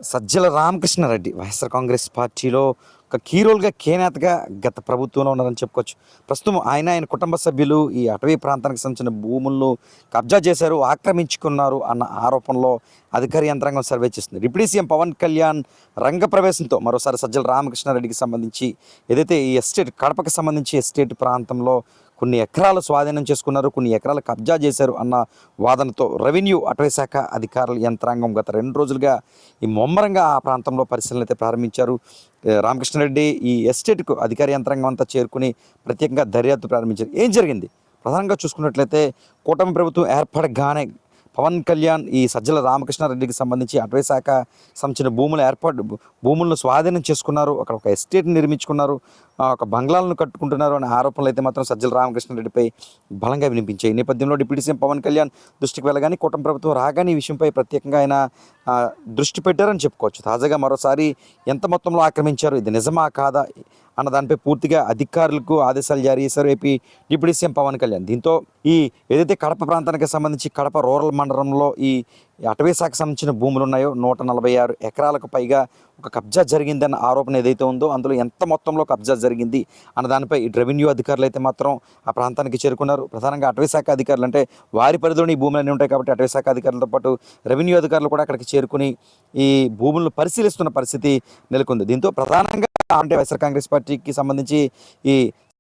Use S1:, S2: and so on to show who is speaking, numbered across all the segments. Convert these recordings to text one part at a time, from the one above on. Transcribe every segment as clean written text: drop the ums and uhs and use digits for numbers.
S1: సజ్జల రామకృష్ణారెడ్డి వైఎస్ఆర్ కాంగ్రెస్ పార్టీలో ఒక కీ రోల్‌గా, కేనేతగా గత ప్రభుత్వంలో ఉన్నారని చెప్పుకోవచ్చు. ప్రస్తుతం ఆయన కుటుంబ సభ్యులు ఈ అటవీ ప్రాంతానికి సంబంధించిన భూములను కబ్జా చేశారు, ఆక్రమించుకున్నారు అన్న ఆరోపణలో అధికార యంత్రాంగం సర్వే చేస్తుంది. డిప్యూటీ సీఎం పవన్ కళ్యాణ్ రంగప్రవేశంతో మరోసారి సజ్జల రామకృష్ణారెడ్డికి సంబంధించి ఏదైతే ఈ ఎస్టేట్ కడపకు సంబంధించి ఎస్టేట్ ప్రాంతంలో కొన్ని ఎకరాలు స్వాధీనం చేసుకున్నారు, కొన్ని ఎకరాలు కబ్జా చేశారు అన్న వాదనతో రెవెన్యూ అటవీ శాఖ అధికారుల యంత్రాంగం గత 2 రోజులుగా ఈ ముమ్మరంగా ఆ ప్రాంతంలో పరిశీలన అయితే ప్రారంభించారు. రామకృష్ణారెడ్డి ఈ ఎస్టేట్కు అధికార యంత్రాంగం అంతా చేరుకుని ప్రత్యేకంగా దర్యాప్తు ప్రారంభించారు. ఏం జరిగింది ప్రధానంగా చూసుకున్నట్లయితే కూటమి ప్రభుత్వం ఏర్పడగానే పవన్ కళ్యాణ్ ఈ సజ్జల రామకృష్ణారెడ్డికి సంబంధించి అటవీ శాఖ సంబంధించిన భూములను స్వాధీనం చేసుకున్నారు, అక్కడ ఒక ఎస్టేట్ని నిర్మించుకున్నారు, ఒక బంగ్లాలను కట్టుకుంటున్నారు అనే ఆరోపణలు అయితే మాత్రం సజ్జల రామకృష్ణారెడ్డిపై బలంగా వినిపించాయి. ఈ నేపథ్యంలో డిప్యూటీ సీఎం పవన్ కళ్యాణ్ దృష్టికి వెళ్ళగానే కూటమి ప్రభుత్వం రాగానే ఈ విషయంపై ప్రత్యేకంగా ఆయన దృష్టి పెట్టారని చెప్పుకోవచ్చు. తాజాగా మరోసారి ఎంత మొత్తంలో ఆక్రమించారు, ఇది నిజమా కాదా అన్న దానిపై పూర్తిగా అధికారులకు ఆదేశాలు జారీ చేశారు AP deputy CM Pawan Kalyan. దీంతో ఈ ఏదైతే కడప ప్రాంతానికి సంబంధించి కడప రూరల్ మండలంలో ఈ అటవీ శాఖకు సంబంధించిన భూములు ఉన్నాయో 146 ఎకరాలకు పైగా ఒక కబ్జా జరిగిందన్న ఆరోపణ ఏదైతే ఉందో అందులో ఎంత మొత్తంలో కబ్జా జరిగింది అన్న దానిపై రెవెన్యూ అధికారులు అయితే మాత్రం ఆ ప్రాంతానికి చేరుకున్నారు. ప్రధానంగా అటవీ శాఖ అధికారులు అంటే వారి పరిధిలోని ఈ భూములన్నీ ఉంటాయి కాబట్టి అటవీ శాఖ అధికారులతో పాటు రెవెన్యూ అధికారులు కూడా అక్కడికి చేరుకుని ఈ భూములను పరిశీలిస్తున్న పరిస్థితి నెలకొంది. దీంతో ప్రధానంగా అంటే వైఎస్ఆర్ కాంగ్రెస్ పార్టీకి సంబంధించి ఈ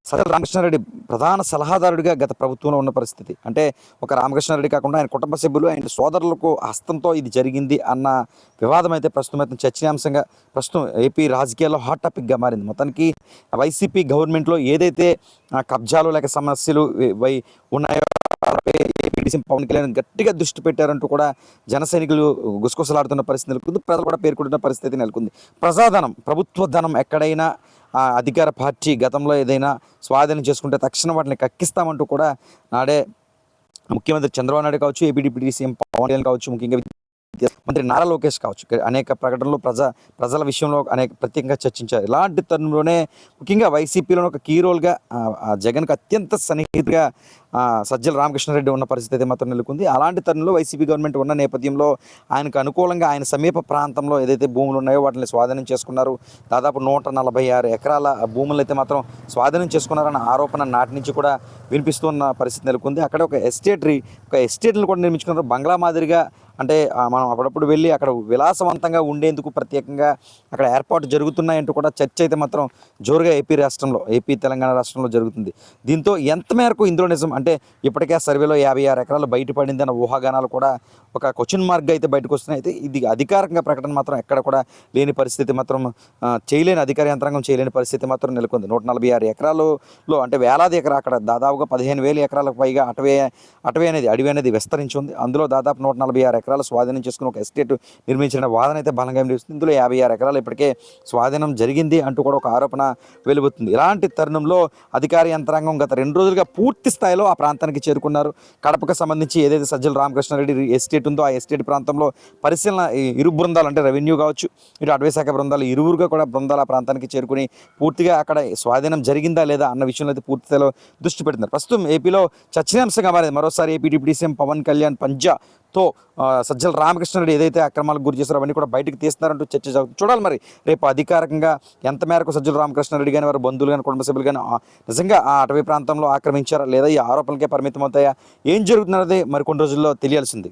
S1: సజ్జల రామకృష్ణారెడ్డి ప్రధాన సలహాదారుడిగా గత ప్రభుత్వంలో ఉన్న పరిస్థితి. అంటే ఒక రామకృష్ణారెడ్డి కాకుండా ఆయన కుటుంబ సభ్యులు, ఆయన సోదరులకు హస్తంతో ఇది జరిగింది అన్న వివాదం అయితే ప్రస్తుతం అయితే చర్చనీయాంశంగా ప్రస్తుతం ఏపీ రాజకీయాల్లో హాట్ టాపిక్గా మారింది. మొత్తానికి వైసీపీ గవర్నమెంట్లో ఏదైతే కబ్జాలు లేక సమస్యలు ఉన్నాయో ఏపీ సీఎం పవన్ కళ్యాణ్ గట్టిగా దృష్టి పెట్టారంటూ కూడా జన సైనికులు గుసగుసలాడుతున్న పరిస్థితి నెలకొంది, ప్రజలు కూడా పేర్కొంటున్న పరిస్థితి నెలకొంది. ప్రజాధనం, ప్రభుత్వ ధనం ఎక్కడైనా అధికార పార్టీ గతంలో ఏదైనా స్వాధీనం చేసుకుంటే తక్షణం వాటిని కక్కిస్తామంటూ కూడా నాడే ముఖ్యమంత్రి చంద్రబాబు నాయుడు కావచ్చు, AP deputy CM Pawan Kalyan కావచ్చు, ముఖ్యంగా మంత్రి నారా లోకేష్ కావచ్చు, అనేక ప్రకటనలు ప్రజల విషయంలో ప్రత్యేకంగా చర్చించారు. ఇలాంటి తరుణంలోనే ముఖ్యంగా వైసీపీలో ఒక కీ రోల్గా జగన్కి అత్యంత సన్నిహితుగా సజ్జల రామకృష్ణారెడ్డి ఉన్న పరిస్థితి అయితే మాత్రం నెలకొంది. అలాంటి తరుణంలో వైసీపీ గవర్నమెంట్ ఉన్న నేపథ్యంలో ఆయనకు అనుకూలంగా ఆయన సమీప ప్రాంతంలో ఏదైతే భూములు ఉన్నాయో వాటిని స్వాధీనం చేసుకున్నారు. దాదాపు 146 ఎకరాల భూములు అయితే మాత్రం స్వాధీనం చేసుకున్నారన్న ఆరోపణ నాటి నుంచి కూడా వినిపిస్తున్న పరిస్థితి నెలకొంది. అక్కడ ఒక ఎస్టేట్ని కూడా నిర్మించుకున్నారు బంగ్లా మాదిరిగా. అంటే మనం అప్పుడప్పుడు వెళ్ళి అక్కడ విలాసవంతంగా ఉండేందుకు ప్రత్యేకంగా అక్కడ ఏర్పాటు జరుగుతున్నాయంటూ కూడా చర్చ అయితే మాత్రం జోరుగా ఏపీ తెలంగాణ రాష్ట్రంలో జరుగుతుంది. దీంతో ఎంత మేరకు ఇందులో నిజం అంటే ఇప్పటికే సర్వేలో 56 ఎకరాలు బయటపడిందన్న ఊహాగానాలు కూడా ఒక క్వశ్చన్ మార్క్గా అయితే బయటకు వస్తున్నాయి. అయితే ఇది అధికారికంగా ప్రకటన మాత్రం ఎక్కడ కూడా లేని పరిస్థితి మాత్రం అధికార యంత్రాంగం చేయలేని పరిస్థితి మాత్రం నెలకొంది. 146 ఎకరాలలో అంటే వేలాది ఎకరా అక్కడ దాదాపుగా 15,000 ఎకరాలకు పైగా అడవి అనేది విస్తరించి ఉంది. అందులో దాదాపు 146 ఎకరాలు స్వాధీనం చేసుకుని ఒక ఎస్టేట్ నిర్మించిన వాదన అయితే బలంగా వినిపిస్తుంది. ఇందులో 56 ఎకరాలు ఇప్పటికే స్వాధీనం జరిగింది అంటూ కూడా ఒక ఆరోపణ వెలువడుతుంది. ఇలాంటి తరుణంలో అధికార యంత్రాంగం గత 2 రోజులుగా పూర్తి స్థాయిలో ఆ ప్రాంతానికి చేరుకున్నారు. కడపకు సంబంధించి ఏదైతే సజ్జల రామకృష్ణారెడ్డి ఎస్టేట్ ఉందో ఆ ఎస్టేట్ ప్రాంతంలో పరిశీలన ఇరు బృందాలు అంటే రెవెన్యూ కావచ్చు, ఇటు అటవీ శాఖ బృందాలు ఇరువురుగా కూడా బృందాలు ఆ ప్రాంతానికి చేరుకుని పూర్తిగా అక్కడ స్వాధీనం జరిగిందా లేదా అన్న విషయంలో అయితే పూర్తి స్థాయిలో దృష్టి పెడుతున్నారు. ప్రస్తుతం ఏపీలో చర్చనీయాంశంగా మారింది మరోసారి AP deputy CM Pawan Kalyan పంజాతో సజ్జల రామకృష్ణారెడ్డి ఏదైతే అక్రమాలకు గురి చేస్తారో అవన్నీ కూడా బయటకు తీస్తున్నారంటూ చర్చ జరుగుతుంది. చూడాలి మరి రేపు అధికారికంగా ఎంత మేరకు సజ్జల రామకృష్ణారెడ్డి కానీ వారి బంధువులు కానీ కుటుంబ సభ్యులు కానీ నిజంగా ఆ అటవీ ప్రాంతంలో ఆక్రమించారా లేదా ఈ ఆరోపణలకే పరిమితం అవుతాయా, ఏం జరుగుతున్నది మరి కొన్ని రోజుల్లో తెలియాల్సింది.